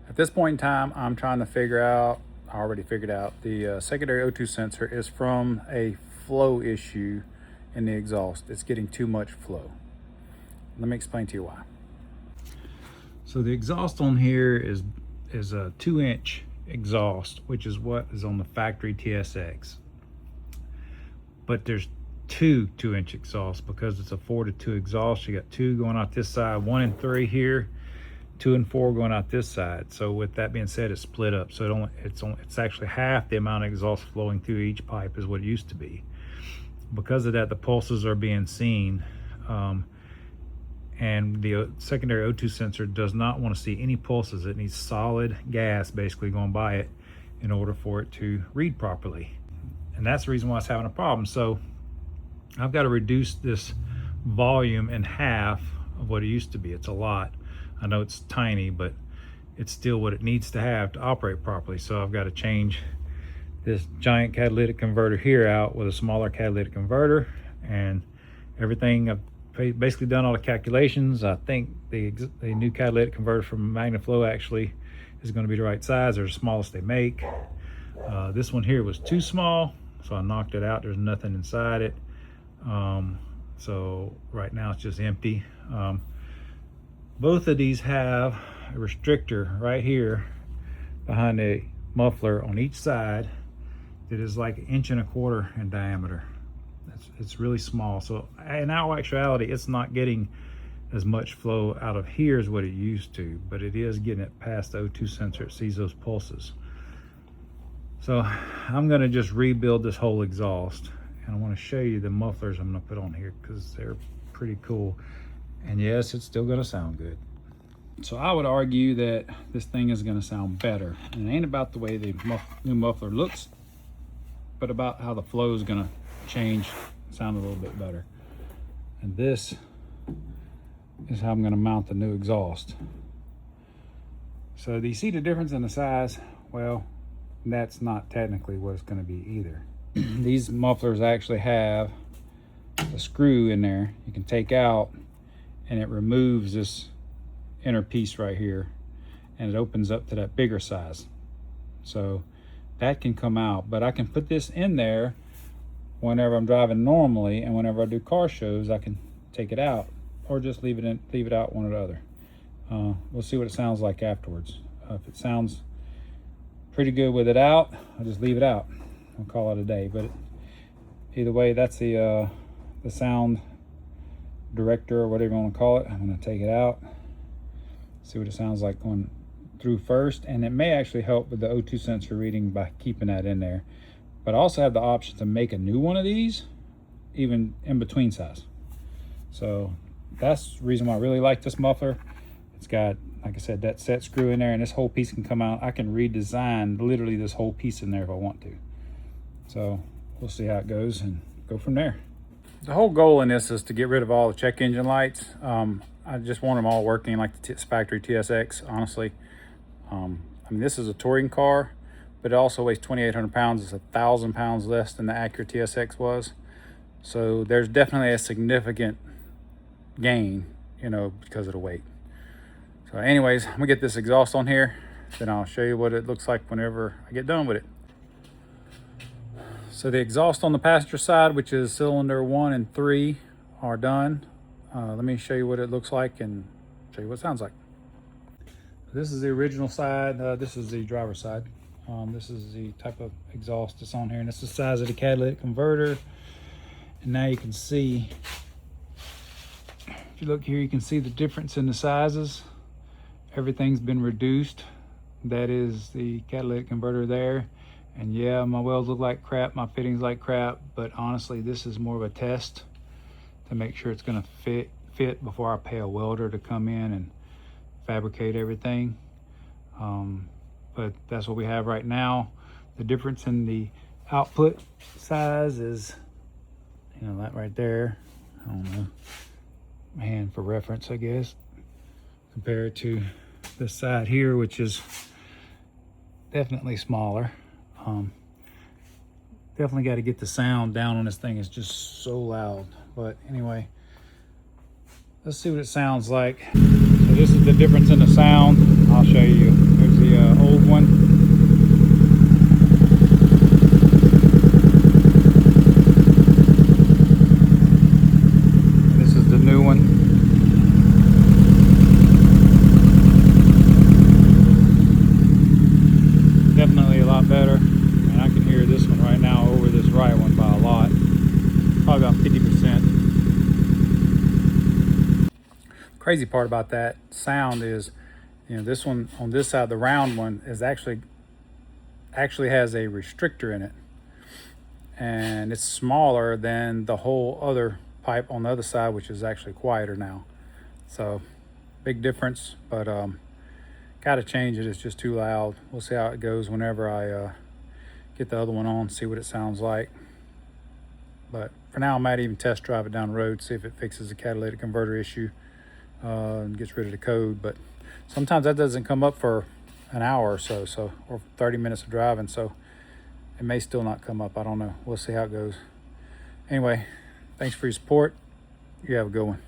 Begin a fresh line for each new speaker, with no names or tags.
At this point in time, I'm trying to figure out, I already figured out, the secondary O2 sensor is from a flow issue in the exhaust. It's getting too much flow. Let me explain to you why. So the exhaust on here is a 2-inch exhaust, which is what is on the factory TSX. But there's two 2-inch exhausts because it's a 4-to-2 exhaust. You got 2 going out this side, 1 and 3 here, 2 and 4 going out this side. So with that being said, it's split up. So it's actually half the amount of exhaust flowing through each pipe is what it used to be. Because of that, the pulses are being seen. And the secondary O2 sensor does not want to see any pulses. It needs solid gas basically going by it in order for it to read properly. And that's the reason why it's having a problem. So I've got to reduce this volume in half of what it used to be. It's a lot. I know it's tiny, but it's still what it needs to have to operate properly. So I've got to change this giant catalytic converter here out with a smaller catalytic converter, and everything I've basically done all the calculations. I think the new catalytic converter from MagnaFlow actually is going to be the right size. They're the smallest they make. This one here was too small, so I knocked it out. There's nothing inside it. So right now it's just empty. Both of these have a restrictor right here behind the muffler on each side that is like 1.25 inches in diameter. It's really small. So in actuality, it's not getting as much flow out of here as what it used to, but it is getting it past the O2 sensor. It sees those pulses. So I'm going to just rebuild this whole exhaust, and I want to show you the mufflers I'm going to put on here because they're pretty cool. And yes, it's still going to sound good. So I would argue that this thing is going to sound better, and it ain't about the way the new muffler looks, but about how the flow is going to change, sound a little bit better. And this is how I'm going to mount the new exhaust. So do you see the difference in the size? Well, that's not technically what it's going to be either. These mufflers actually have a screw in there you can take out, and it removes this inner piece right here, and it opens up to that bigger size. So that can come out, but I can put this in there whenever I'm driving normally, and whenever I do car shows, I can take it out or just leave it out, one or the other. We'll see what it sounds like afterwards. If it sounds pretty good with it out, I'll just leave it out. I'll call it a day. But either way, that's the sound director or whatever you want to call it. I'm going to take it out, see what it sounds like going through first, and it may actually help with the O2 sensor reading by keeping that in there. But I also have the option to make a new one of these, even in between size. So that's the reason why I really like this muffler. It's got, like I said, that set screw in there, and this whole piece can come out. I can redesign literally this whole piece in there if I want to. So we'll see how it goes and go from there. The whole goal in this is to get rid of all the check engine lights. I just want them all working like the factory TSX, honestly. I mean, this is a touring car, but it also weighs 2,800 pounds. It's 1,000 pounds less than the Acura TSX was. So there's definitely a significant gain, you know, because of the weight. So anyways, I'm gonna get this exhaust on here, then I'll show you what it looks like whenever I get done with it. So the exhaust on the passenger side, which is cylinder 1 and 3, are done. Let me show you what it looks like and show you what it sounds like. This is the original side. This is the driver's side. This is the type of exhaust that's on here, and it's the size of the catalytic converter. And now you can see, if you look here, you can see the difference in the sizes. Everything's been reduced. That is the catalytic converter there. And yeah, my welds look like crap, my fittings like crap, but honestly, this is more of a test to make sure it's gonna fit before I pay a welder to come in and fabricate everything. But that's what we have right now. The difference in the output size is, you know, that right there. I don't know, man, for reference, I guess, compared to this side here, which is definitely smaller. Definitely got to get the sound down on this thing. It's just so loud. But anyway, let's see what it sounds like. So this is the difference in the sound. I'll show you. There's the crazy part about that sound is, you know, this one on this side, the round one, is actually has a restrictor in it, and it's smaller than the whole other pipe on the other side, which is actually quieter now. So big difference, but gotta change it. It's just too loud. We'll see how it goes whenever I get the other one on, see what it sounds like. But for now, I might even test drive it down the road, see if it fixes the catalytic converter issue and gets rid of the code. But sometimes that doesn't come up for an hour or so, or 30 minutes of driving, so it may still not come up. I don't know. We'll see how it goes. Anyway, thanks for your support. You have a good one.